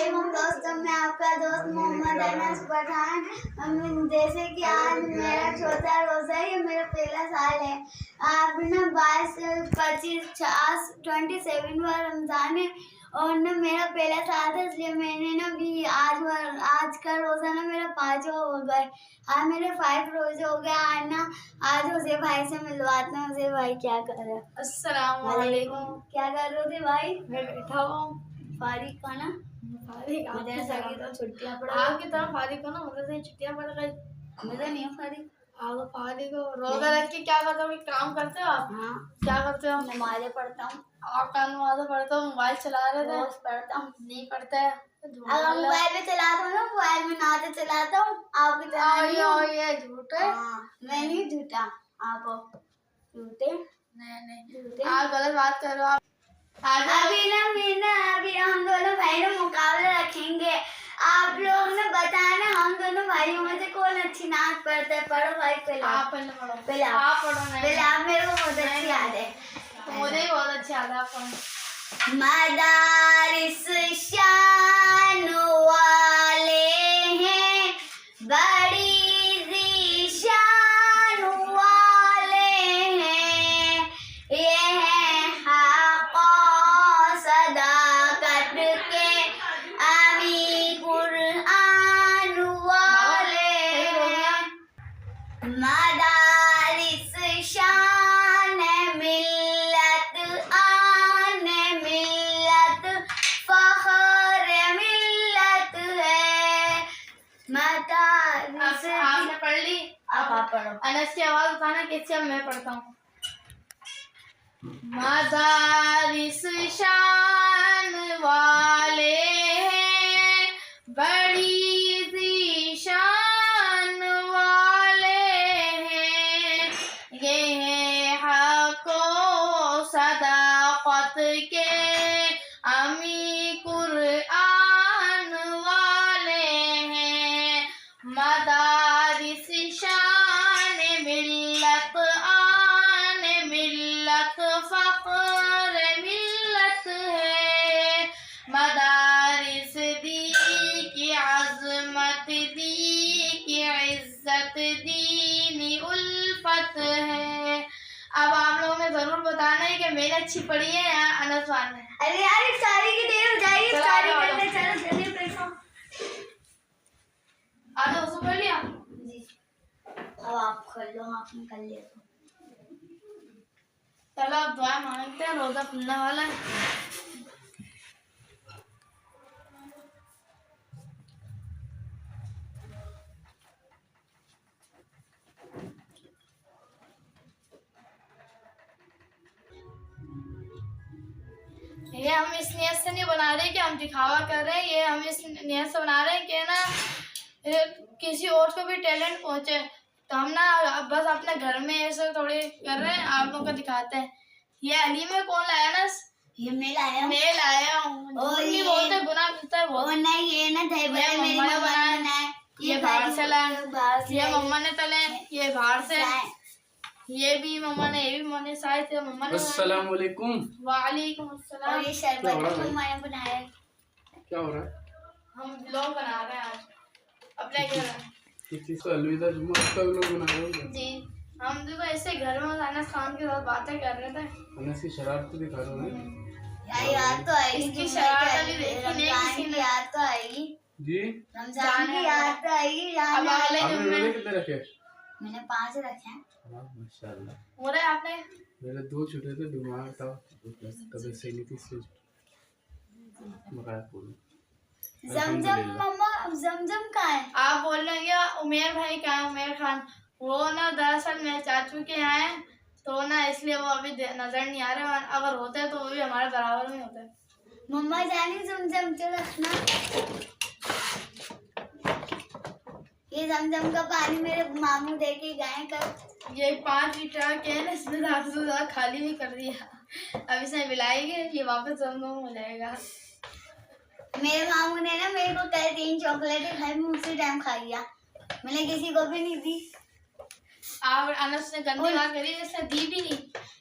अस्सलामुअलैकुम दोस्तों, मैं आपका दोस्त मोहम्मद अनस पठान। जैसे कि आज मेरा चौथा रोज़ा है, ये मेरा पहला साल है। आप ना 27 बार रमज़ान है और ना मेरा पहला साल था, इसलिए मैंने ना भी आज का रोज़ा ना मेरा 5वां हो गया। आज मेरे 5 रोज़े हो गए। आज उसे भाई से मिलवाते हैं। उसे भाई क्या कर रहे हो? अस्सलाम वालेकुम। क्या कर रहे थे भाई? मैं बैठा हुआ फारिग का ना छुट्टियाँ पड़ गई। आपकी तरह फारिग हो ना, मतलब से छुट्टियां पड़ गई। मजा नहीं है फारिग। आप फारिग हो, रोजा रख के क्या करते हो? काम करते हो आप? हाँ, क्या करते हो? नमाज़ें पढ़ता हूँ। आप नमाज़ पढ़ते हो? मोबाइल चला रहे थे? रोज पढ़ता हूँ। नहीं पढ़ते हैं। अगर मोबाइल में चलाता हूँ ना, मोबाइल में नाते चलाता हूँ। आपकी तरह नहीं हूँ। ये झूठ है। मैं नहीं झूठा, आप झूठे। नहीं झूठे। आप गलत बात कर रहे हो। अभी हम दोनों भाई ना मुकाबला रखेंगे। आप लोग ने बताना हम दोनों भाइयों में से कौन अच्छी नाच पढ़ता है। पढ़ो भाई, पहले आप पहले पढ़ो। पहले आप पढ़ो। नहीं, पहले आप, मेरे को बहुत अच्छी याद है। तो मुझे ही बहुत अच्छी याद है। आप पढ़ो। मदारिस शान वाले हैं, बड़ी ज़ीशान वाले हैं, ये हैं हक़ और सदाकत के अमी कुरान वाले हैं। मदारिस शान मिल्लत आन मिल्लत फख्र मिल्लत है। मदारिस आपने पढ़ ली? अब आप पढ़ो। अनस की आवाज बताना कैसे। अब मैं पढ़ता हूँ। मदारिस शान वाले हैं, बड़ी ज़ीशान वाले हैं, ये हैं हक़ व सदाक़त के अमी कुरान वाले हैं। मदारिस शान मिल्लत आन मिल्लत फख्र मिल्लत है। मदारिस दी की अज़मत दी की इज़्ज़त दीनी उल्फत है। अब आप लोगों ने जरूर बताना है कि मैंने अच्छी पढ़ी है या अनस वाल ने। अरे यार, सारी की देर हो जाएगी। सारी करने चलो, जल्दी बैठो। आधा उसको पढ़ लिया जी, अब आप खोल लो। आपने कर लिया तो चलो अब दुआ मांगते हैं, रोजा खुलने वाला है। ये हम इस नियत से नहीं बना रहे कि हम दिखावा कर रहे हैं। ये हम इस नियत से बना रहे हैं कि ना किसी और को भी टैलेंट पहुंचे। तो हम ना बस अपने घर में ऐसे थोड़ी कर रहे हैं, आप लोगों को दिखाते हैं। ये अली में कौन लाया ना? ये मैं लाया हूँ। मैं लाया हूँ। नहीं बोलते, गुनाह मिलता है बहुत। नहीं, ये ना दही बड़े मेरी मम्मा ने बनाया। ये बाहर से लाया। ये मम्मा ने तले। ये बाहर से। ये भी मम्मा ने, ये भी मम्मा ने शायद से मम्मा ने। अस्सलाम वालेकुम। वालेकुम अस्सलाम। और ये शरबत मम्मा ने बनाया है। क्या हो रहा है? हम व्लॉग बना रहे हैं आज अपने घर। किसी से अलविदा जुम्मा का लोग बना रहे हो? जी, हम देखो ऐसे घर में अनस खान के साथ बातें कर रहे थे। अनस की शरारत तो दिखा रहे हो। याद तो आएगी। इसकी शरारत अभी देखी नहीं रमजान किसी की ने। याद तो आएगी। जी, रमजान की याद तो आएगी। अब अगले आपने दिन में रोजे कितने रखे? मैंने 5 रखे हैं। हाँ, माशाल्लाह। हो रहा है आपने। मेरे 2 छूटे थे, बीमार था, तबीयत सही नहीं थी, इसलिए मकाया पूरी। जमजम मम्मा, जमजम कहाँ है? आप बोल रहे हैं क्या उमेर भाई क्या है? उमेर खान वो ना दरअसल मेरे चाचू के यहाँ है, तो ना इसलिए वो अभी नजर नहीं आ रहे। अगर होते तो वो भी हमारे बराबर में होते। मम्मा जानी जमजम तो रखना। ये जमजम का पानी मेरे मामू दे के गए कल। ये 5 लीटर के है ना, इसने ज़्यादा से ज़्यादा खाली भी कर दिया। अब इसे मिलाएंगे, ये वापस जमजम हो जाएगा। मेरे मामू ने ना मेरे को कल 3 चॉकलेट खाई, मैं उसी टाइम खा गया। मैंने किसी को भी नहीं दी। आप अनस ने गंदी बात करी, इसने दी भी नहीं।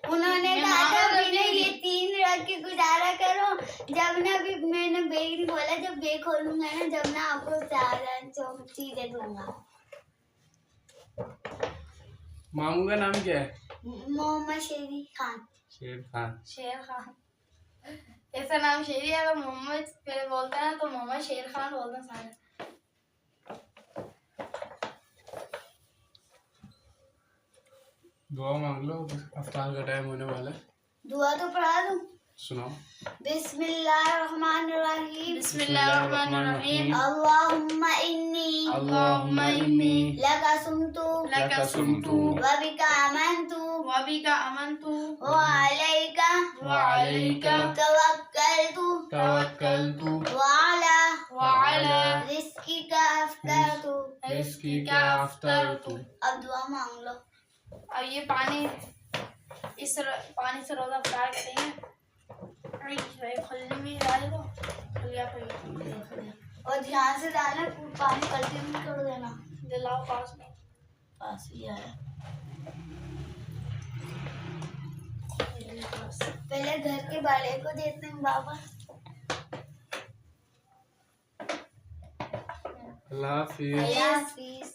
उन्होंने मैं कहा था मांगा अभी ना रखी ये 3 रख के गुजारा करो। जब ना अभी मैंने बैग नहीं खोला, जब बैग खोलूंगा ना, जब ना आपको 4 चीजें दूंगा। मामू का नाम क्या है? मोहम्मद शेरी खान। शेर खान। शेर खान, ऐसा नाम शेरी है। अगर मोहम्मद पहले बोलता है तो मोहम्मद शेर खान बोलते हैं सारे। दुआ मांग लो, अफ्तार का टाइम होने वाला है। दुआ तो पढ़ा दूं। सुनाओ। बिस्मिल्लाहिर्रहमानिर्रहीम। बिस्मिल्लाहिर्रहमानिर्रहीम। अल्लाहुम्मा इन्नी अल्लाहुम्मा इन्नी लका सुमतु लका सुमतु व बिका आमनतु व बिका आमनतु व अलैका व अलैका तवक्कलतु तवक्कलतु व अला रिज़्किका अफ्तरतु। रिज़्किका अफ्तरतु। अब दुआ मांग लो। अब ये पानी से रोजा अफ्तार करेंगे। खल्ली में डाल दो, खलिया पे और ध्यान से डालना, पानी पलटी नहीं कर देना। दिलाओ पास में। पास ही आया। पहले घर के बड़े को देते हैं बाबा। अल्लाह हाफिज। अल्लाह हाफिज।